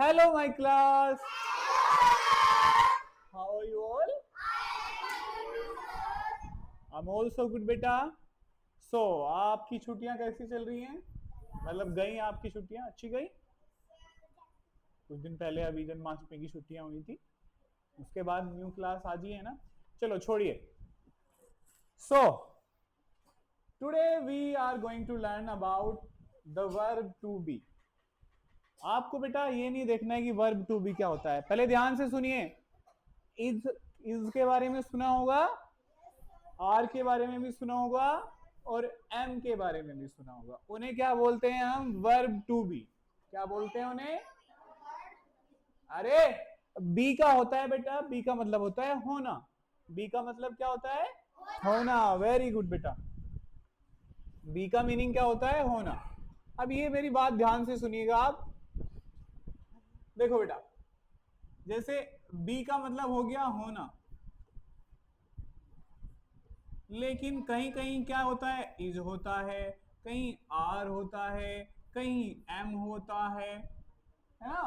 Hello, my class. How are you all? I'm also good, बेटा. So, आपकी छुट्टियां कैसी चल रही हैं? मतलब गई आपकी छुट्टियां अच्छी गई? कुछ दिन पहले अभी जन्माष्टमी की छुट्टियां हुई थी. उसके बाद न्यू क्लास आज ही है ना. चलो छोड़िए. So, today we are going to learn about the verb to be. आपको बेटा ये नहीं देखना है कि वर्ब टू बी क्या होता है. पहले ध्यान से सुनिए. इज के बारे में सुना होगा, आर के बारे में भी सुना होगा और एम के बारे में भी सुना होगा. उन्हें क्या बोलते हैं हम? Verb to be. क्या बोलते हैं उन्हें? अरे बी का होता है बेटा, बी का मतलब होता है होना. बी का मतलब क्या होता है? होना. वेरी गुड बेटा. बी का मीनिंग क्या होता है? होना. अब ये मेरी बात ध्यान से सुनिएगा आप. देखो बेटा, जैसे बी का मतलब हो गया होना, लेकिन कहीं कहीं क्या होता है? इज होता है, कहीं आर होता है, कहीं एम होता है ना.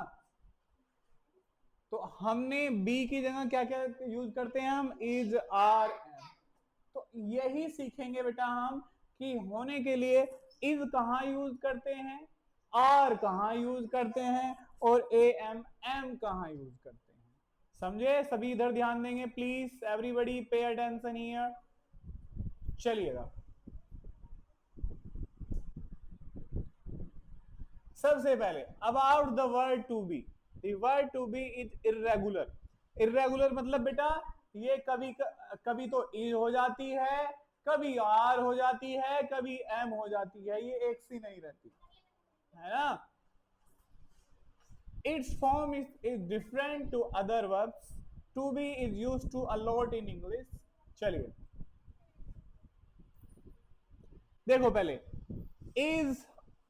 तो हमने बी की जगह क्या क्या यूज करते हैं हम? Is, are, am. तो यही सीखेंगे बेटा हम कि होने के लिए इज कहां यूज करते हैं, आर कहां यूज करते हैं और ए एम एम कहां यूज करते हैं. समझे? सभी इधर ध्यान देंगे please. Everybody pay attention here. चलिएगा. सबसे पहले about the word to be. The word to be is irregular. Irregular मतलब बेटा ये कभी कभी तो इज हो जाती है, कभी आर हो जाती है, कभी एम हो जाती है. ये एक सी नहीं रहती है ना. Its form is different to other verbs. To be is used to a lot in English. चलिए देखो पहले. Is,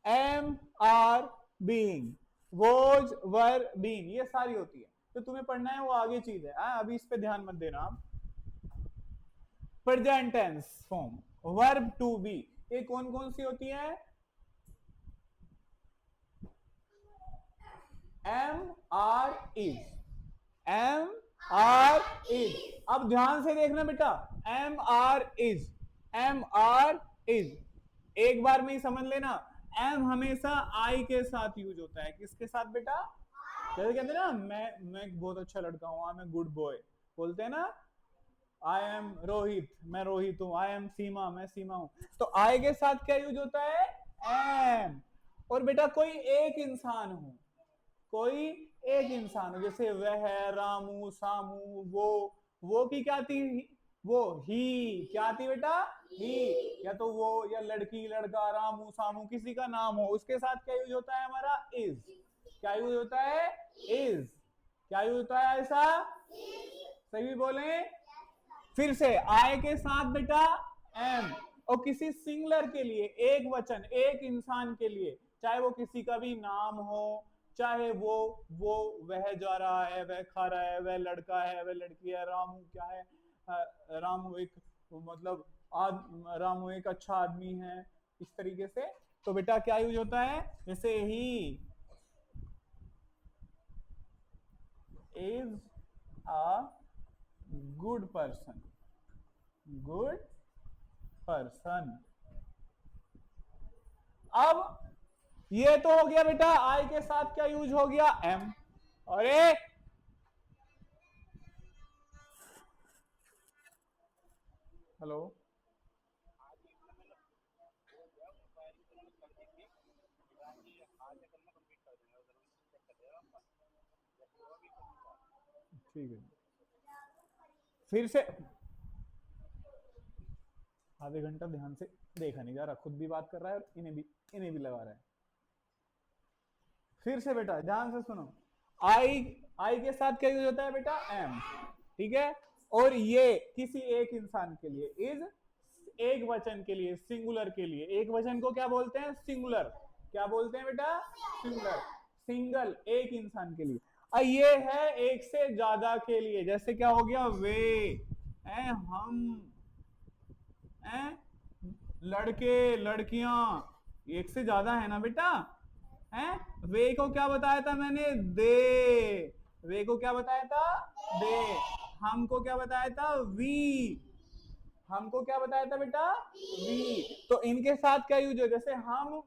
am, are, being, was, were, been, ये सारी होती है. तो तुम्हें पढ़ना है वो आगे चीज है. अभी इस पे ध्यान मत देना आप. Present tense form verb to be ये कौन कौन सी होती है? Am, are, is. Am, are, is. अब ध्यान से देखना बेटा. Am, are, is. Am, are, is. एक बार में ही समझ लेना. एम हमेशा आई के साथ यूज होता है. किसके साथ बेटा? जैसे कहते हैं ना, मैं बहुत अच्छा लड़का हूं, आई एम गुड बॉय. बोलते हैं ना, आई एम रोहित, मैं रोहित हूं. आई एम सीमा, मैं सीमा हूं. तो आई के साथ क्या यूज होता है? एम. और बेटा कोई एक इंसान हो, कोई एक इंसान हो, जैसे वह, रामू, सामू, वो की क्या थी? वो ही. क्या थी बेटा? ही. या तो वो, या लड़की, लड़का, रामू, सामू, किसी का नाम हो, उसके साथ क्या यूज होता है हमारा? इज. क्या यूज होता है? इज. क्या यूज होता है ऐसा? सही बोले. फिर से आय के साथ बेटा एम. और किसी सिंगलर के लिए, एक वचन, एक इंसान के लिए, चाहे वो किसी का भी नाम हो, चाहे वो वह जा रहा है, वह खा रहा है, वह लड़का है, वह लड़की है, रामू क्या है? रामू एक मतलब रामू एक अच्छा आदमी है, इस तरीके से. तो बेटा क्या यूज होता है? जैसे he is a good person. Good person. अब ये तो हो गया बेटा आई के साथ क्या यूज हो गया? एम. अरे हेलो. ठीक है. फिर से आधे घंटा ध्यान से देखा नहीं जा रहा, खुद भी बात कर रहा है और इन्हें भी लगा रहा है. फिर से बेटा ध्यान से सुनो. आई के साथ क्या यूज होता है बेटा? एम. ठीक है. और ये किसी एक इंसान के लिए. इज एक वचन के लिए, सिंगुलर के लिए. एक वचन को क्या बोलते हैं? सिंगुलर. क्या बोलते हैं बेटा? सिंगुलर. सिंगल, एक इंसान के लिए. और ये है एक से ज्यादा के लिए. जैसे क्या हो गया? वे, हम, लड़के, लड़कियां. एक से ज्यादा है ना बेटा? हैं? वे को क्या बताया था मैंने? दे। वे को क्या बताया था? दे। हमको क्या बताया था? वी। हमको क्या बताया था बेटा? वी। तो इनके साथ क्या यूज हो? जैसे हम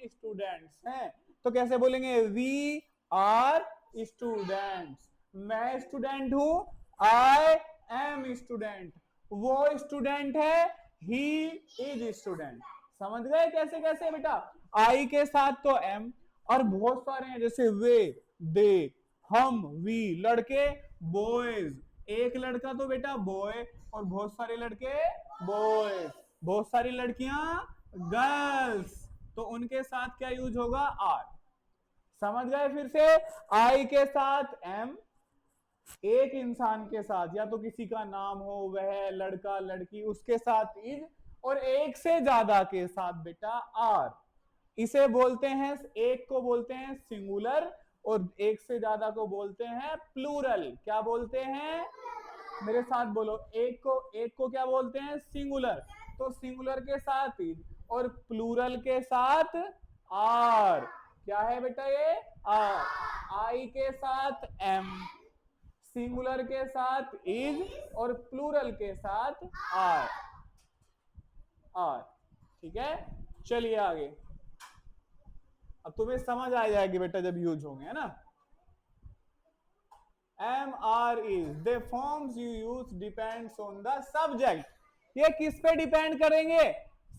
स्टूडेंट्स हैं तो कैसे बोलेंगे? We are students. मैं स्टूडेंट हूं, आई एम स्टूडेंट। वो स्टूडेंट है, ही इज स्टूडेंट। समझ गए कैसे कैसे बेटा? आई के साथ तो एम, और बहुत सारे हैं जैसे वे, दे, हम, वी, लड़के बॉयज, एक लड़का तो बेटा बॉय, और बहुत सारे लड़के बॉयज, बहुत सारी लड़कियां गर्ल्स, तो उनके साथ क्या यूज होगा? आर। समझ गए? फिर से, आई के साथ एम, एक इंसान के साथ या तो किसी का नाम हो, वह, लड़का, लड़की, उसके साथ इज, और एक से ज्यादा के साथ बेटा आर। इसे बोलते हैं, एक को बोलते हैं सिंगुलर, और एक से ज्यादा को बोलते हैं प्लूरल। क्या बोलते हैं? मेरे साथ बोलो, एक को क्या बोलते हैं? सिंगुलर। तो सिंगुलर के साथ इज, और प्लूरल के साथ आर। क्या है बेटा ये? आर। आई के साथ एम, सिंगुलर के साथ इज, और प्लूरल के साथ आर। आर। ठीक है, चलिए आगे। अब तुम्हें समझ आ जाएगी बेटा जब यूज होंगे, है ना? Am are is, the forms you use depends on the subject. ये किस पे डिपेंड करेंगे?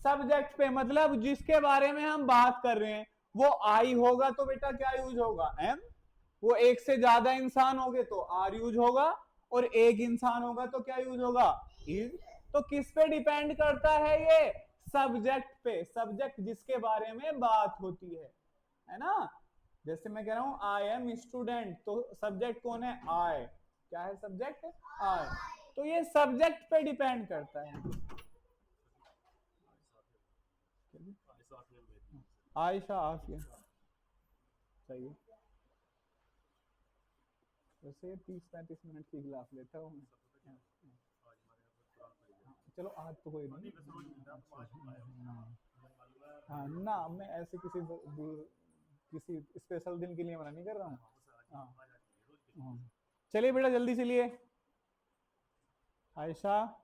सब्जेक्ट पे। मतलब जिसके बारे में हम बात कर रहे हैं वो आई होगा तो बेटा क्या यूज होगा? एम। वो एक से ज्यादा इंसान होंगे तो आर यूज होगा, और एक इंसान होगा तो क्या यूज होगा? इज। तो किस पे डिपेंड करता है ये? सब्जेक्ट पे। सब्जेक्ट जिसके बारे में बात होती है ना? जैसे मैं कह रहा हूं आई एम स्टूडेंट, तो सब्जेक्ट कौन है? आई। क्या है सब्जेक्ट? आई। तो ये सब्जेक्ट पे डिपेंड करता है। आयशा, आफिया, सही है। वैसे 30-35 मिनट की क्लास लेता हूँ मैं। चलो आज तो कोई नहीं। हाँ ना, मैं ऐसे किसी स्पेशल दिन के लिए मना नहीं कर रहा हूँ। हाँ हाँ। चलिए बेटा जल्दी चलिए। आयशा,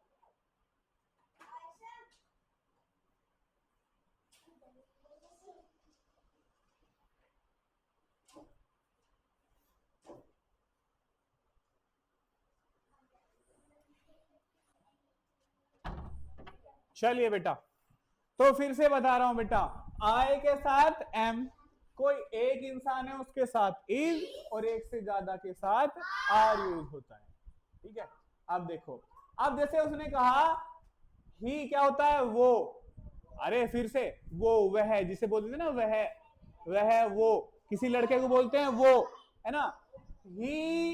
चलिए बेटा, तो फिर से बता रहा हूं बेटा, आई के साथ एम, कोई एक इंसान है उसके साथ इज, और एक से ज्यादा के साथ आर यूज होता है। ठीक है, अब देखो, अब जैसे उसने कहा ही क्या होता है? वो। अरे फिर से, वो, वह, जिसे बोलते थे ना, वह वो, किसी लड़के को बोलते हैं वो, है ना? ही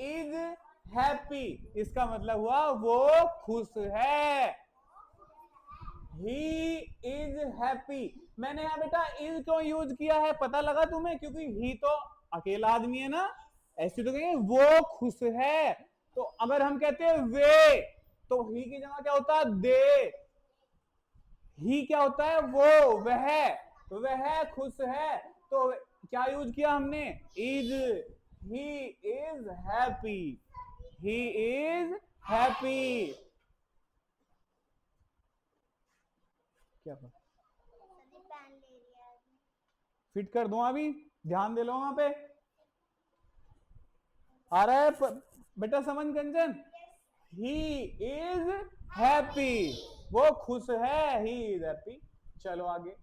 इज हैप्पी, इसका मतलब हुआ वो खुश है। He is happy. मैंने यहाँ बेटा इज क्यों यूज किया है पता लगा तुम्हें? क्योंकि ही तो अकेला आदमी है ना, ऐसे तो कहेंगे वो खुश है। तो अगर हम कहते हैं वे, तो ही की जगह क्या होता है? दे। ही क्या होता है? वो, वह खुश है। तो क्या यूज किया हमने? Is. He is happy, he is happy. क्या पता फिट कर दूं? अभी ध्यान दे लो वहां पे। आ रहा है बेटा समझ कंचन? ही इज हैप्पी, वो खुश है, ही इज हैप्पी। चलो आगे।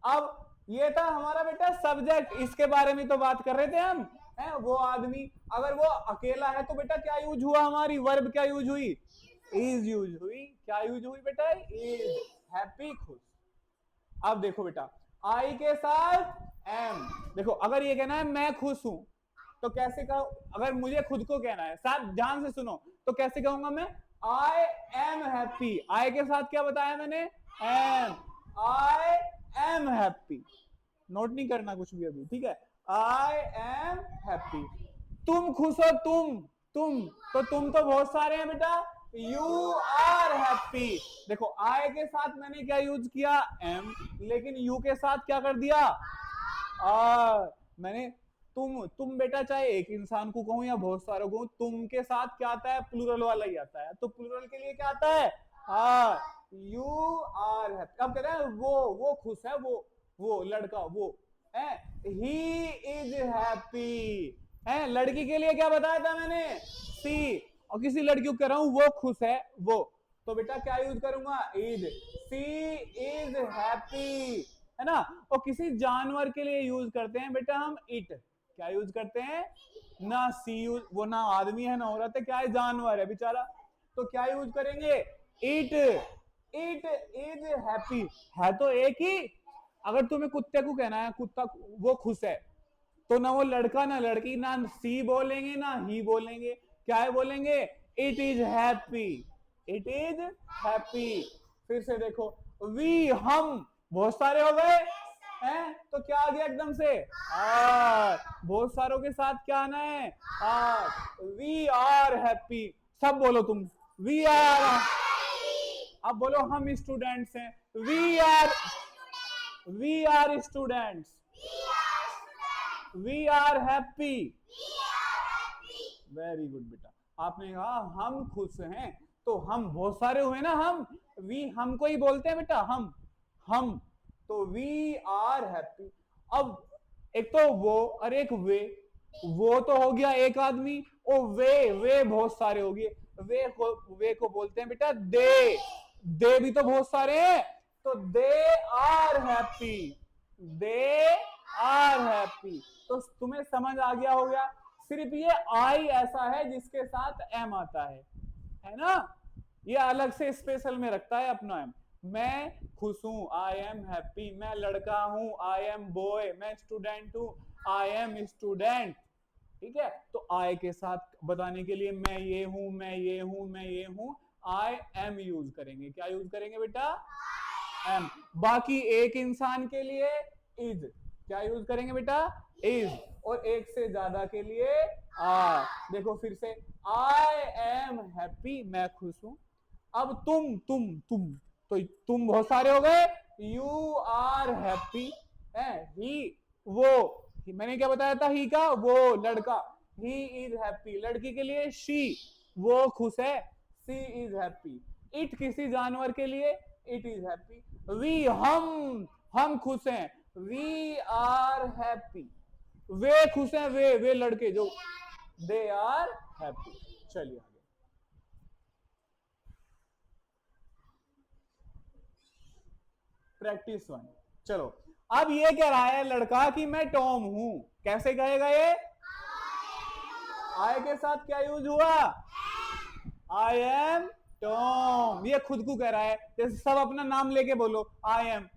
अब ये था हमारा बेटा सब्जेक्ट, इसके बारे में तो बात कर रहे थे हम, है वो आदमी। अगर वो अकेला है तो बेटा क्या यूज हुआ? हमारी वर्ब क्या यूज हुई? इज यूज हुई। क्या यूज हुई बेटा? इज। हैप्पी, खुश। अब देखो बेटा, आई के साथ एम। देखो अगर ये कहना है मैं खुश हूं, तो कैसे कहो? अगर मुझे खुद को कहना है, साथ ध्यान से सुनो, तो कैसे कहूंगा मैं? आई एम हैप्पी। आई के साथ क्या बताया मैंने? Am. I am happy. Note नहीं करना कुछ भी अभी, ठीक है? I am happy. तुम खुश हो? तुम तो तुम तो बहुत सारे हैं बेटा। You are happy. देखो आई के साथ मैंने क्या यूज किया? एम, लेकिन यू के साथ क्या कर दिया? मैंने तुम बेटा चाहे एक इंसान को कहूं या बहुत सारों को, तुम के साथ क्या आता है, प्लूरल वाला ही आता है। तो प्लूरल के लिए क्या आता है, यू आर हैप्पी। अब कह रहे हैं वो खुश है, वो लड़का वो है, ही इज हैप्पी है। लड़की के लिए क्या बताया था मैंने, सी। और किसी लड़की को कह रहा हूं वो खुश है वो, तो बेटा क्या यूज करूंगा, इज। सी इज हैप्पी, है ना। और किसी जानवर के लिए यूज करते हैं बेटा हम इट। क्या यूज करते हैं, ना सी यूज, वो ना आदमी है ना औरत है, क्या है, जानवर है बेचारा। तो क्या यूज करेंगे, इट। इट इज हैप्पी, है तो एक ही। अगर तुम्हें कुत्ते को कहना है कुत्ता वो खुश है, तो ना वो लड़का ना लड़की, ना सी बोलेंगे ना ही बोलेंगे, क्या है बोलेंगे, it is happy. It is happy. फिर से देखो, वी हम बहुत सारे हो गए हैं, तो क्या आ गया एकदम से, आर। बहुत सारों के साथ क्या आना है, आर। वी आर हैप्पी, सब बोलो तुम, वी आर। अब बोलो हम स्टूडेंट्स हैं, we are students, we are happy. Very good बेटा। आपने कहा हम खुश हैं, तो हम बहुत सारे हुए ना, हम वी हम को ही बोलते हैं बेटा, हम तो वी आर हैप्पी। अब एक तो वो और एक वे, वो तो हो गया एक आदमी, ओ वे बहुत सारे हो गए। वे को बोलते हैं बेटा दे भी तो बहुत सारे हैं, तो they are happy, they are happy. तो तुम्हें समझ आ गया हो गया। सिर्फ ये आई ऐसा है जिसके साथ एम आता है ना, ये अलग से स्पेशल में रखता है अपना एम। मैं खुश हूं, आई एम हैप्पी। मैं लड़का हूं, आई एम बॉय। मैं स्टूडेंट हूं, आई एम स्टूडेंट। ठीक है, तो आई के साथ बताने के लिए मैं ये हूं, मैं ये हूं, मैं ये हूं, आई एम यूज करेंगे। क्या यूज करेंगे बेटा, एम। बाकी एक इंसान के लिए इज, क्या यूज करेंगे बेटा, इज। और एक से ज्यादा के लिए आर। देखो फिर से, आई एम हैप्पी, मैं खुश हूं। अब तुम तो तुम बहुत सारे हो गए, यू आर हैप्पी है, ही वो, मैंने क्या बताया था, ही का वो लड़का, ही इज हैप्पी। लड़की के लिए शी, वो खुश है, सी इज हैप्पी। इट किसी जानवर के लिए, इट इज हैप्पी। वी हम खुश हैं, वी आर हैप्पी। वे खुश हैं, वे लड़के जो, दे आर हैप्पी। चलिए आगे, प्रैक्टिस 1। चलो, अब ये कह रहा है लड़का कि मैं टॉम हूं। कैसे कहेगा ये, आई के साथ क्या यूज हुआ, आई एम टॉम। ये खुद को कह रहा है, जैसे सब अपना नाम लेके बोलो, आई एम।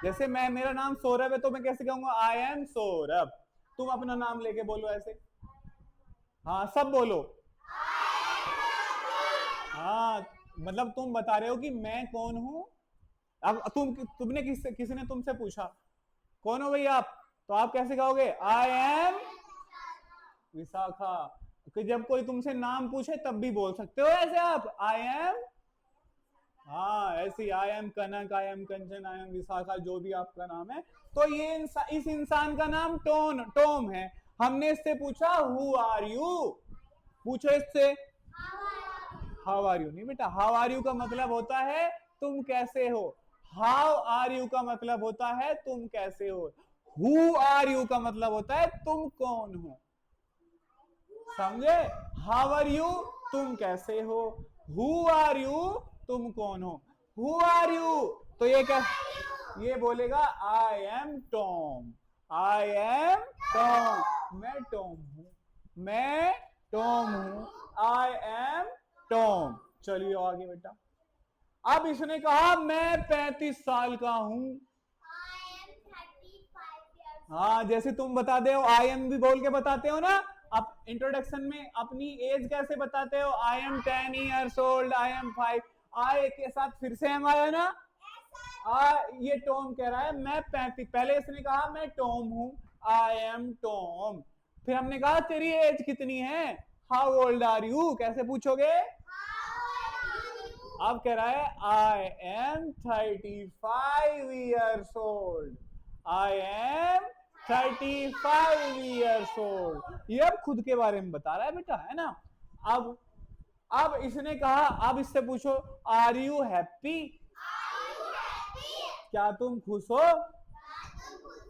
जैसे मेरा नाम सौरभ है, तो मैं कैसे कहूंगा, आई एम सौरभ। तुम अपना नाम लेके बोलो ऐसे, हाँ सब बोलो, हाँ मतलब तुम बता रहे हो कि मैं कौन हूं। अब तुमने किसी ने तुमसे पूछा कौन हो भाई आप, तो आप कैसे कहोगे, आई एम विशाखा। कि जब कोई तुमसे नाम पूछे तब भी बोल सकते हो ऐसे आप, आई एम, हाँ ऐसे, I am Kanak, I am Kanchan, I am Vishakha, जो भी आपका नाम है। तो ये इस इंसान का नाम टॉम है। हमने इससे पूछा हु आर यू, पूछो इससे, हाउ आर यू नहीं बेटा, हाउ आर यू का मतलब होता है तुम कैसे हो। हाउ आर यू का मतलब होता है तुम कैसे हो। हु आर यू का मतलब होता है तुम कौन हो। समझे, हाउ आर यू तुम कैसे हो, हु आर यू तुम कौन हो। हु आर यू, तो ये क्या, ये बोलेगा I am Tom, I am Tom, मैं टॉम हूं, मैं टॉम हूं, आई एम टॉम। चलिए आगे बेटा। अब इसने कहा मैं 35 साल का हूं। हाँ जैसे तुम बताते हो, आई एम भी बोल के बताते हो ना, आप इंट्रोडक्शन में अपनी एज कैसे बताते हो, I am 10 years old, I am 5। आई के साथ फिर से एम आया ना, ये टॉम कह रहा है मैं 35। पहले इसने कहा मैं टॉम हूं, आई एम टॉम। फिर हमने कहा तेरी एज कितनी है, हाउ ओल्ड आर यू, कैसे पूछोगे। अब कह रहा है I am 35 years old. I am 35 years old। ये अब खुद के बारे में बता रहा है बेटा, है ना। अब इसने कहा, अब इससे पूछो आर यू हैप्पी, क्या तुम खुश हो।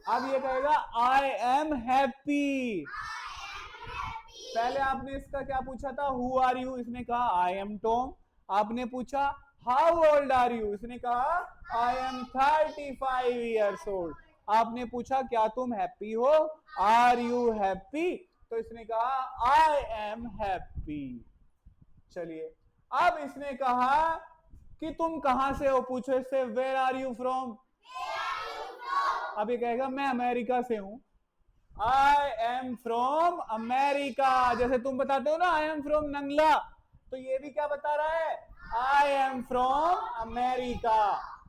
अब ये कहेगा आई एम हैप्पी। पहले आपने इसका क्या पूछा था, हु आर यू, इसने कहा आई एम टॉम। आपने पूछा हाउ ओल्ड आर यू, इसने कहा आई एम 35 years old। आपने पूछा क्या तुम हैप्पी हो, आर यू हैप्पी, तो इसने कहा आई एम हैप्पी। चलिए, अब इसने कहा कि तुम कहां से हो, पूछो इससे वेयर आर यू फ्रॉम। अब ये कहेगा मैं अमेरिका से हूं, आई एम फ्रॉम अमेरिका। जैसे तुम बताते हो ना आई एम फ्रॉम नंगला, तो ये भी क्या बता रहा है, आई एम फ्रॉम अमेरिका।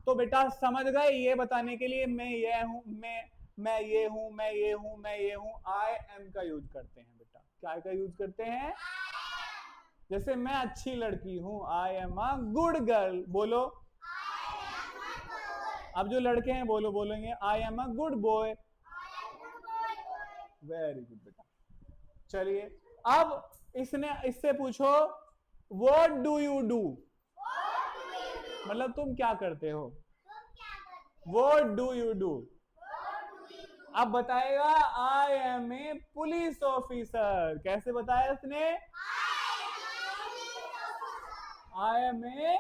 तो बेटा समझ गए, ये बताने के लिए मैं ये हूं, मैं ये हूं, मैं ये हूं, मैं ये हूं, आई एम का यूज करते हैं बेटा। क्या का यूज करते हैं, जैसे मैं अच्छी लड़की हूं, I am a good girl, बोलो। अब जो लड़के हैं बोलो, बोलेंगे आई am a good boy. Very good बेटा। चलिए, अब इससे पूछो व्हाट डू यू डू, मतलब तुम क्या करते हो, व्हाट डू यू डू। अब बताएगा I am a police officer. कैसे बताया उसने, आई एम ए।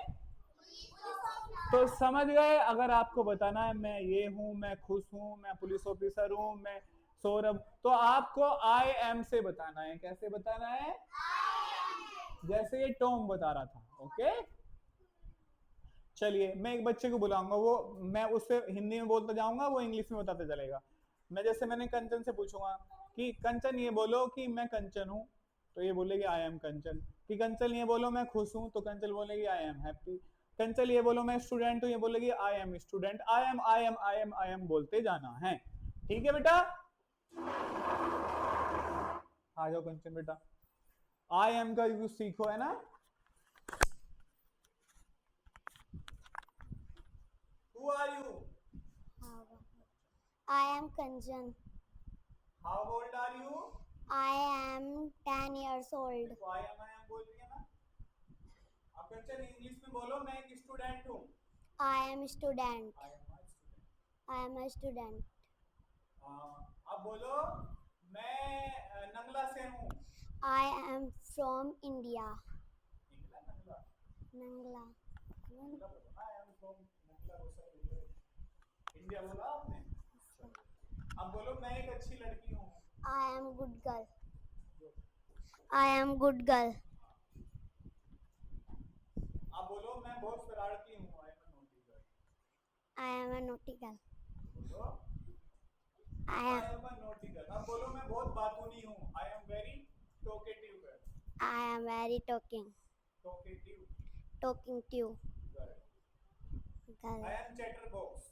तो समझ गए, अगर आपको बताना है मैं ये हूं, मैं खुश हूं, मैं पुलिस ऑफिसर हूं, मैं सौरभ, तो आपको आई एम से बताना है। कैसे बताना है, जैसे ये टॉम बता रहा था। ओके, चलिए मैं एक बच्चे को बुलाऊंगा, वो मैं उससे हिंदी में बोलता जाऊंगा, वो इंग्लिश में बताते चलेगा। मैंने कंचन से पूछूंगा कि कंचन ये बोलो कि मैं कंचन हूं, तो ये बोलेगी आई एम कंचन। कि कंचन ये बोलो मैं खुश हूं, तो कंचन बोलेगी आई एम हैप्पी। कंचन ये बोलो मैं स्टूडेंट हूं, ये बोलेगी आई am student. I am I am I am I M बोलते जाना है। ठीक है बेटा, आ जाओ कंचन बेटा, आई एम का यूज सीखो, है ना। Who are you? I am Kanchan. How old are you? I am 10 years old. तो आई एम बोल रही है ना। अब कंचन इंग्लिश में बोलो मैं एक स्टूडेंट हूँ। I am student. I am a student. I am a student. अब बोलो मैं नंगला से हूँ। I am from India. निकला नंगला, Nangla. नंगला बोलो ना, I am from Nangla Rosa India बोला आपने। अब बोलो मैं एक अच्छी लड़की हूँ। I am good girl. I am good girl. अब बोलो मैं बहुत शरारती हूँ, I am a naughty girl. I am a naughty girl. बोलो I I am am a naughty girl. अब बोलो मैं बहुत बातूनी हूँ, I am very talkative girl. I am very talking. Talkative Talking to you. Girl. I Girl. Am chatterbox,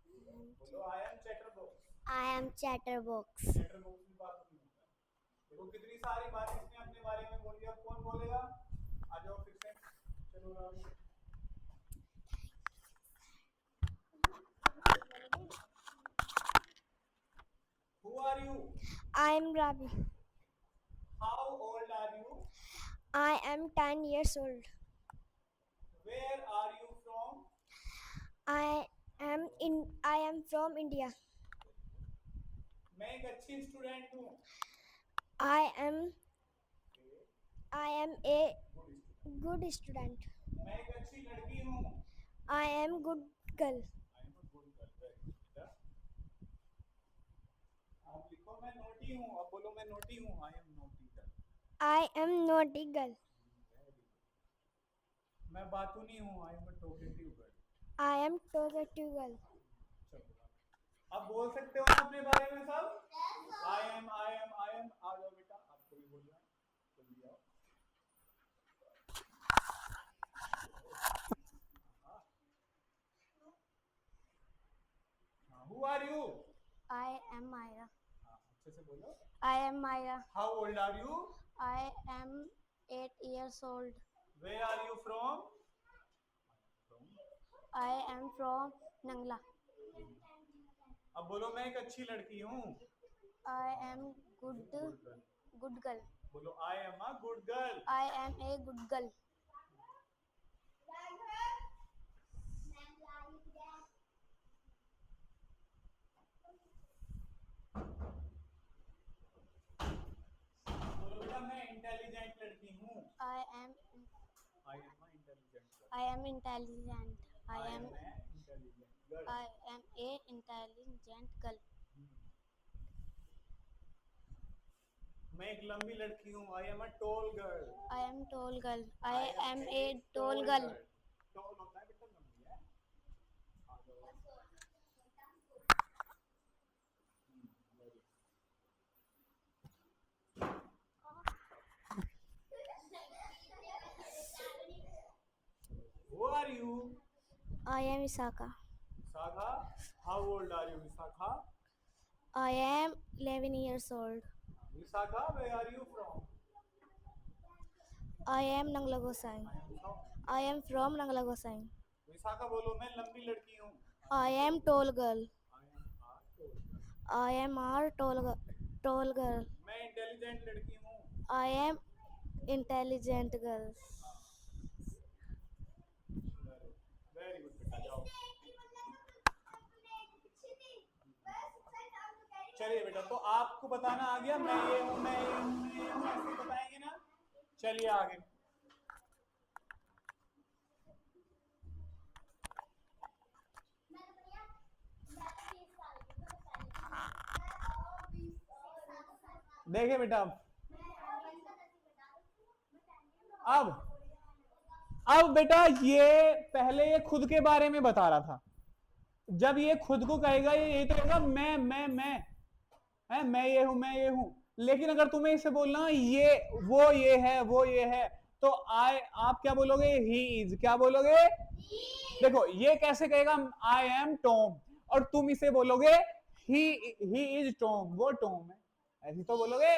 बोलो I am chatterbox. I am chatterbox. Chatterbox में बात नहीं होता है। देखो कितनी सारी बात इसने अपने बारे में बोल दिया। कौन बोलेगा, आ जाओ फिर से, चलो Ravi. Who are you? I am Ravi. How old are you? I am 10 years old. Where are you from? I am from India. मैं एक अच्छी स्टूडेंट हूँ। I am a good good student. मैं एक अच्छी लड़की हूँ। I am good girl. I am a good girl. Very good बेटा। आप लिखो मैं नोटी हूँ, अब बोलो मैं नोटी हूँ, I M naughty girl. I am naughty girl. मैं बातूनी हूँ, I am a talkative girl. I am talkative girl. चलो अब बोल सकते हो ना अपने बारे में सब। I am I am I am. आ जाओ बेटा, आपको भी बोलना है, जल्दी आओ। Who are you, I am Myra. अच्छे से बोलो। I am Myra. How old are you, I am 8 years old. Where are you from. I am from Nangla. अब बोलो मैं एक अच्छी लड़की हूँ। I am good girl. बोलो I am a good girl. I am a good girl. बोलो बेटा मैं इंटेलिजेंट लड़की हूँ। I am I am a intelligent girl. I am intelligent. I am intelligent girl. I am a intelligent girl. मैं एक लंबी लड़की हूँ। I am a tall girl. I am tall girl. I am a tall girl. Tall होता है बेटा लंबी है। आ जाओ। very good. Who are you? I am Isaka. Sakha, how old are you, Visakha? I am 11 years old. Visakha, where are you from? I am Nanglagosai. I am from Nanglagosai. Vishakha बोलो मैं लंबी लड़की हूँ। I am tall girl. I am a tall girl. I am tall girl. मैं intelligent लड़की हूँ। I am intelligent girl. Very good बेटा जाओ। चलिए बेटा तो आपको बताना आ गया मैं ये हूँ मैं ये हूँ मैं ये हूँ ऐसे बताएंगे ना। चलिए आगे। देखिए बेटा अब बेटा ये पहले ये खुद के बारे में बता रहा था। जब ये खुद को कहेगा ये तो कहेगा मैं है मैं ये हूं मैं ये हूं। लेकिन अगर तुम्हें इसे बोलना ये है वो ये है तो आप क्या बोलोगे ही इज। क्या बोलोगे? देखो ये कैसे कहेगा आई एम टॉम और तुम इसे बोलोगे ही इज टॉम। वो टॉम है ऐसी तो बोलोगे।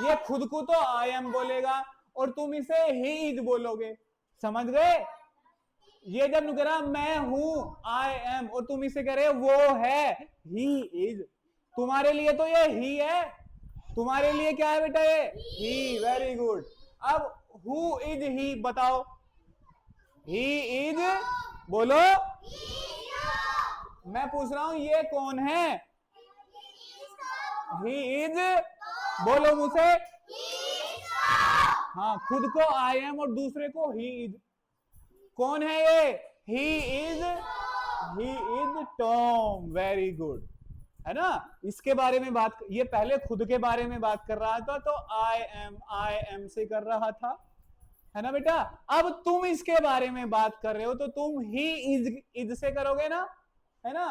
ये खुद को तो आई एम बोलेगा और तुम इसे ही इज बोलोगे। समझ गए? ये जब कह रहा मैं हूं आई एम और तुम इसे कह रहे वो है ही इज। तुम्हारे लिए तो ये ही है। तुम्हारे लिए क्या है बेटा ये ही। Very good. अब हु इज ही बताओ। ही इज बोलो। मैं पूछ रहा हूं ये कौन है? ही इज बोलो मुझसे। हाँ खुद को आई एम और दूसरे को ही इज। कौन है ये? He is Tom. Very good है ना। इसके बारे में बात ये पहले खुद के बारे में बात कर रहा था तो आई एम से कर रहा था है ना बेटा। अब तुम इसके बारे में बात कर रहे हो तो तुम ही इज से करोगे ना है ना।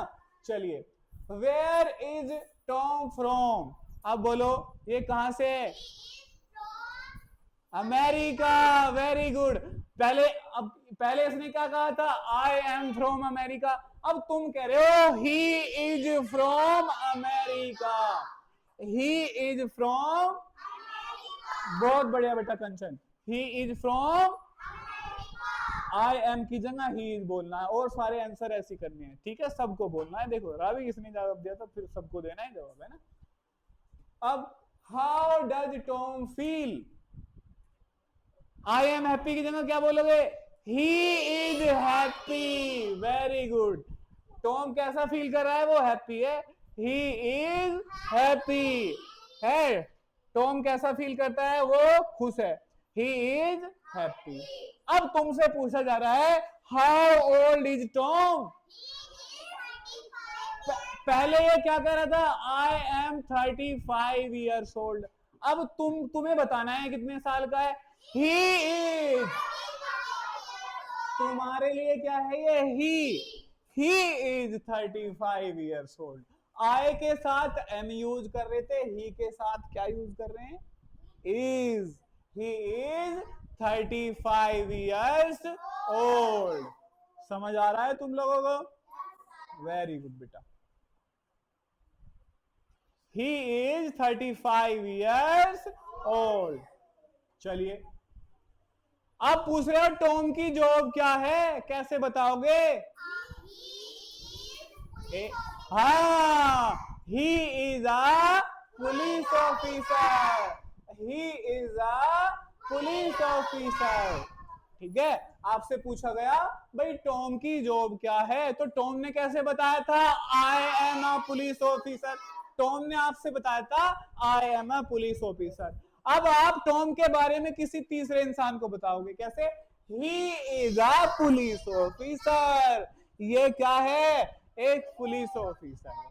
चलिए वेयर इज टॉम फ्रॉम। अब बोलो ये कहां से है? अमेरिका। Very good. पहले इसने क्या कहा था? I am from America. अब तुम कह रहे हो he is from America. He is from. बहुत बढ़िया बेटा Kanchan. He is from. I am की जगह ही इज बोलना है और सारे आंसर ऐसे करने हैं। ठीक है सबको बोलना है। देखो रावी किसने जवाब दिया था फिर सबको देना है जवाब है ना। अब how does Tom feel. I am happy की जगह क्या बोलोगे? He is happy. Very good. Tom कैसा फील कर रहा है? वो हैप्पी है। ही इज हैप्पी है। टॉम कैसा फील करता है? वो खुश है। He is happy. अब तुमसे पूछा जा रहा है हाउ ओल्ड इज टॉम। पहले ये क्या कह रहा था? I am 35 years old. अब तुम्हें बताना है कितने साल का है। He is. तुम्हारे लिए क्या है ये? He is 35 years old. I के साथ एम यूज कर रहे थे। ही के साथ क्या यूज कर रहे हैं? Is. He is 35 years old. समझ आ रहा है तुम लोगों को? वेरी गुड बेटा। ही इज 35 ईयर्स ओल्ड। चलिए अब पूछ रहे हो टॉम की जॉब क्या है? कैसे बताओगे? हाँ, he is a police officer, he is a police officer. ठीक है, आपसे पूछा गया भाई टॉम की जॉब क्या है, तो टॉम ने कैसे बताया था I am a police officer. Tom ने आपसे बताया था I am a police officer. अब आप टॉम के बारे में किसी तीसरे इंसान को बताओगे कैसे, he is a police officer, ये क्या है, एक पुलिस ऑफिसर है।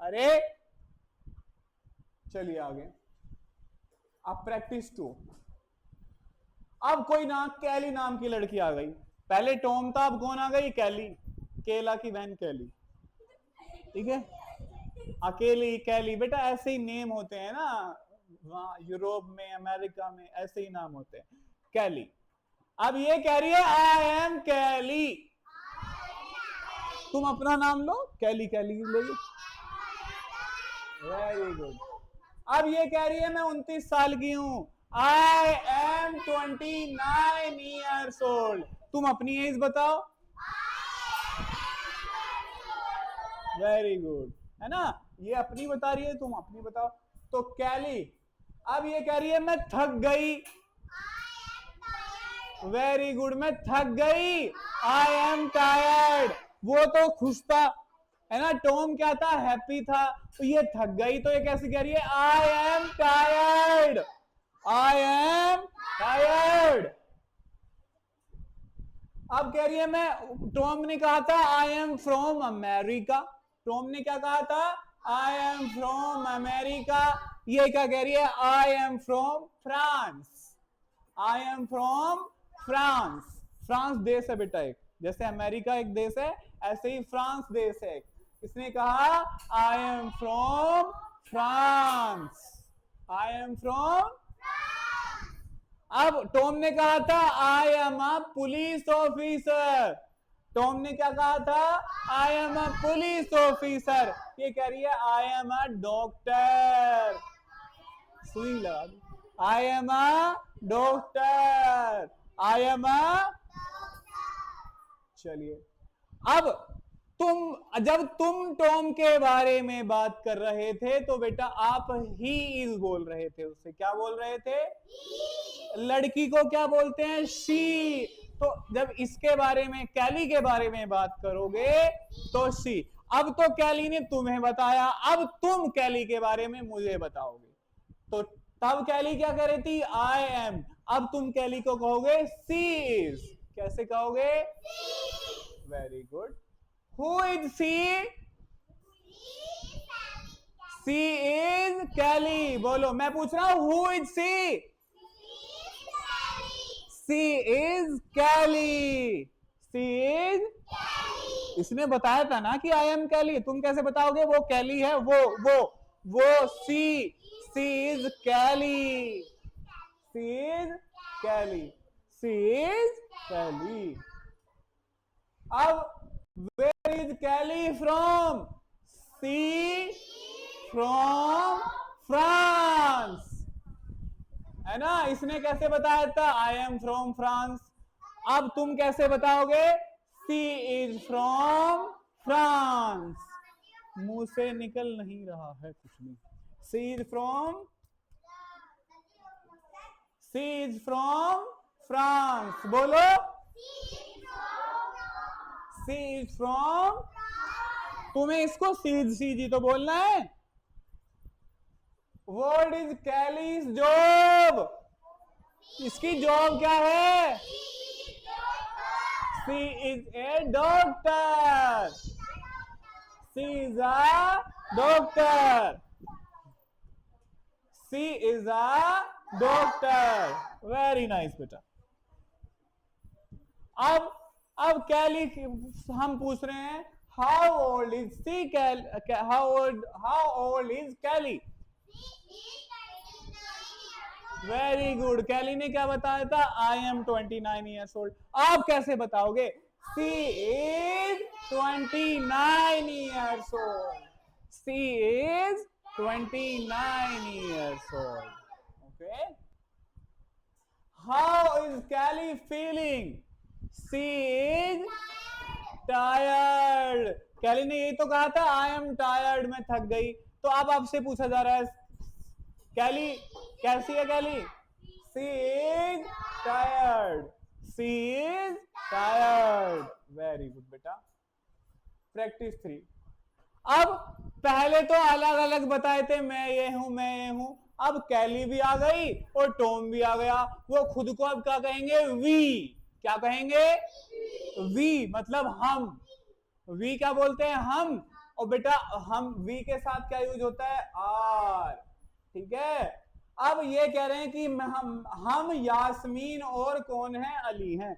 अरे चलिए आगे, अब प्रैक्टिस 2। अब कोई ना कैली नाम की लड़की आ गई, पहले टॉम था, अब कौन आ गई, कैली, केला की बहन कैली। ठीक है, अकेली कैली, बेटा ऐसे ही नेम होते हैं ना, वहां यूरोप में अमेरिका में ऐसे ही नाम होते हैं, कैली। अब ये कह रही है आई एम कैली, तुम अपना नाम लो, कैली कैली लोगे, वेरी गुड। अब ये कह रही है मैं 29 साल की हूं, आई एम 29 ईयर्स ओल्ड, तुम अपनी एज बताओ, वेरी गुड, है ना, ये अपनी बता रही है, तुम अपनी बताओ। तो कैली, अब ये कह रही है मैं थक गई, वेरी गुड, मैं थक गई, आई एम टायर्ड, वो तो खुश था, है ना, टॉम क्या था, हैप्पी था, तो ये थक गई, तो ये कैसे कह रही है I am tired, I am tired. अब कह रही है मैं, टॉम ने कहा था I am from America, Tom ने क्या कहा था, आई एम फ्रॉम अमेरिका, ये क्या कह रही है I am from France, I am from France, France देश है बेटा एक, जैसे अमेरिका एक देश है ऐसे ही फ्रांस देश है, इसने कहा आई am from France, I am from. अब टॉम ने कहा था I am a police officer, Tom ने क्या कहा था I am a police officer, ये कह रही है आई एम अ डॉक्टर, सुई लगा दो, आई am a doctor, I am अ। चलिए, अब जब तुम टॉम के बारे में बात कर रहे थे तो बेटा आप ही इज बोल रहे थे, उससे क्या बोल रहे थे, लड़की को क्या बोलते हैं, शी, तो जब इसके बारे में कैली के बारे में बात करोगे तो शी। अब तो कैली ने तुम्हें बताया, अब तुम कैली के बारे में मुझे बताओगे, तो तब कैली क्या कह रही थी आई एम, अब तुम कैली को कहोगे सी इज, कैसे कहोगे, very good, who is she, she is Kelly, बोलो, मैं पूछ रहा हूं who is she, she is Kelly, she is, इसने बताया था ना कि आई एम कैली, तुम कैसे बताओगे वो कैली है, वो she is Kelly, she is Kelly, she is Kelly. अब where is Kelly from, she from France, है ना, इसने कैसे बताया था आई एम फ्रॉम फ्रांस, अब तुम कैसे बताओगे सी इज फ्रॉम फ्रांस, मुंह से निकल नहीं रहा है कुछ भी, she is from, she is from France, बोलो, सी इज फ्रॉम, तुम्हें इसको सीधी तो बोलना है, व्हाट इज कैलीज जॉब, इसकी जॉब क्या है, she is a doctor, she is a doctor, she is a doctor, very nice बेटा। अब कैली हम पूछ रहे हैं how old is she, how old is Kelly, very good, Kelly ने क्या बताया था आई एम 29 ईयर्स ओल्ड, आप कैसे बताओगे she is 29 years old, she is 29 years old, okay. How is Kelly feeling, she is tired, tired. Kelly ने यही तो कहा था, आई एम टायर्ड, मैं थक गई। तो अब आपसे पूछा जा रहा है, कैली कैसी है? Kelly she is tired, she is tired. Very good बेटा। प्रैक्टिस 3। अब पहले तो अलग अलग बताए थे, मैं ये हूं, मैं ये हूं। अब कैली भी आ गई और टॉम भी आ गया। वो खुद को अब क्या कहेंगे? वी। क्या कहेंगे? वी मतलब हम। वी क्या बोलते हैं? हम। और बेटा हम वी के साथ क्या यूज होता है? आर। ठीक है। अब ये कह रहे हैं कि हम यास्मीन और कौन है? अली हैं।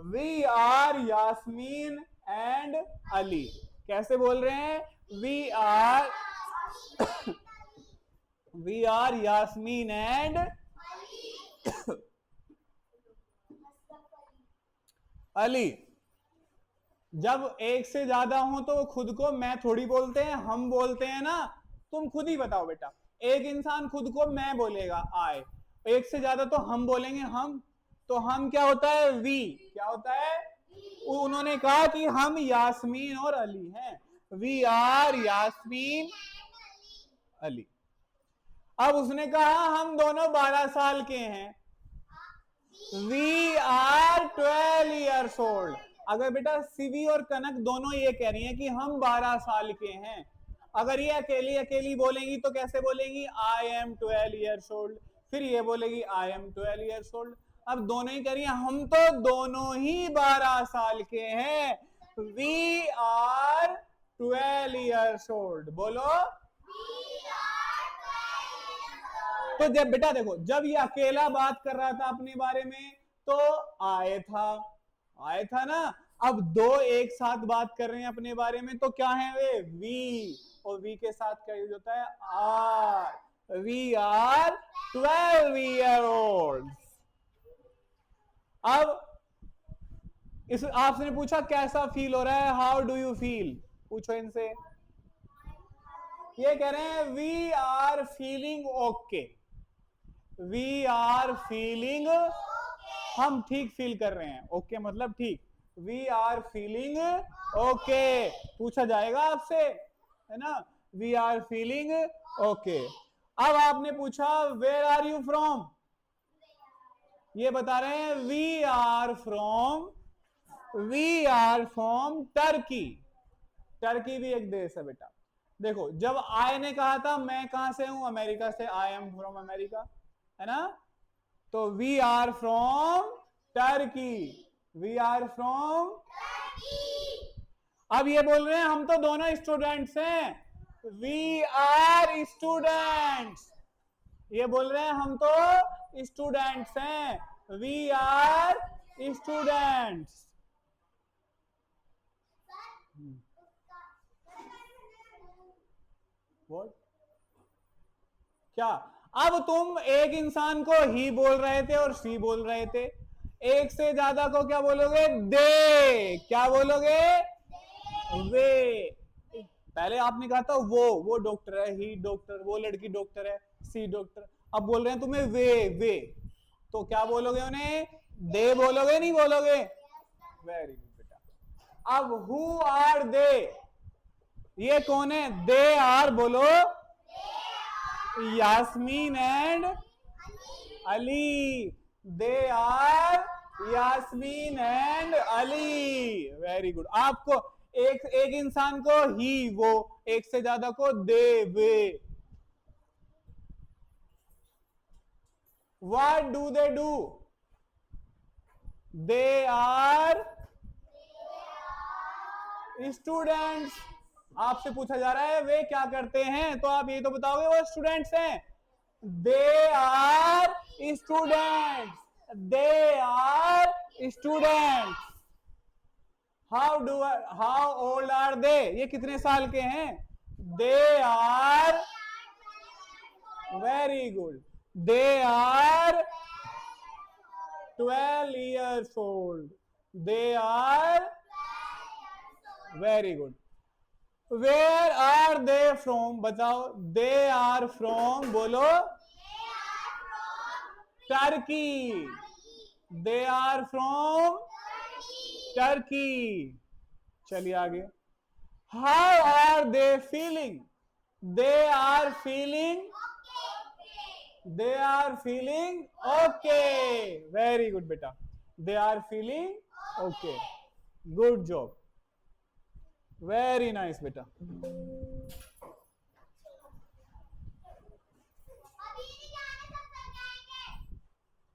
We are Yasmin and Ali. कैसे बोल रहे हैं? We are Yasmin and Ali. जब एक से ज्यादा हो तो खुद को मैं थोड़ी बोलते हैं, हम बोलते हैं ना। तुम खुद ही बताओ बेटा। एक इंसान खुद को मैं बोलेगा, आए। एक से ज्यादा तो हम बोलेंगे, हम। तो हम क्या होता है? वी। क्या होता है? उन्होंने कहा कि हम यास्मीन और अली हैं। We are Yasmin Ali. अब उसने कहा हम दोनों 12 साल के हैं। We are 12 years old. अगर बेटा सिवी और कनक दोनों ये कह रही हैं कि हम 12 साल के हैं, अगर ये अकेली अकेली बोलेंगी तो कैसे बोलेंगी? I am 12 years old. फिर ये बोलेगी आई एम 12 ईयर्स ओल्ड। अब दोनों ही कह रही हैं हम तो दोनों ही 12 साल के हैं। We are 12 years old. बोलो। तो जब बेटा देखो, जब ये अकेला बात कर रहा था अपने बारे में तो आए था ना। अब दो एक साथ बात कर रहे हैं अपने बारे में तो क्या है वे? वी। और वी के साथ क्या यूज होता है? Are. We are 12 year old. अब इस आपने पूछा कैसा फील हो रहा है? How do you feel? पूछो इनसे। ये कह रहे हैं we are feeling okay. We are feeling, हम ठीक फील कर रहे हैं। ओके मतलब ठीक। We are feeling okay. पूछा जाएगा आपसे, है ना? We are feeling okay. अब आपने पूछा वेयर आर यू फ्रॉम? ये बता रहे हैं we are from Turkey. Turkey भी एक देश है बेटा। देखो जब आई ने कहा था मैं कहां से हूं? अमेरिका से। आई एम फ्रॉम अमेरिका, है ना? तो we are from Turkey. We are from. अब ये बोल रहे हैं हम तो दोनों स्टूडेंट्स हैं। We are students. ये बोल रहे हैं हम तो स्टूडेंट्स हैं। We are students. व्हाट? क्या? अब तुम एक इंसान को ही बोल रहे थे और सी बोल रहे थे। एक से ज्यादा को क्या बोलोगे? दे। क्या बोलोगे? वे। पहले आपने कहा था वो डॉक्टर है, ही डॉक्टर, वो लड़की डॉक्टर है, सी डॉक्टर। अब बोल रहे हैं तुम्हें वे। तो क्या बोलोगे उन्हें? दे बोलोगे, नहीं बोलोगे? वेरी गुड बेटा। अब हु आर दे? ये कौन है? They are. बोलो। Yasmin and Ali. They are Yasmin and Ali. Very good. आपको एक इंसान को ही, वो, एक से ज्यादा को दे, वे। What do they do? They are students. आपसे पूछा जा रहा है वे क्या करते हैं, तो आप ये तो बताओगे वो स्टूडेंट्स हैं। They are students. They are students. How old are they? ये कितने साल के हैं? They are. Very good. They are 12 years old. They are very good. Where are they from? बताओ। They are from, बोलो। Turkey. They are from Turkey. चलिए आगे, how are they feeling, they are feeling, they are feeling okay, very good बेटा, they are feeling okay, good job, very nice बेटा।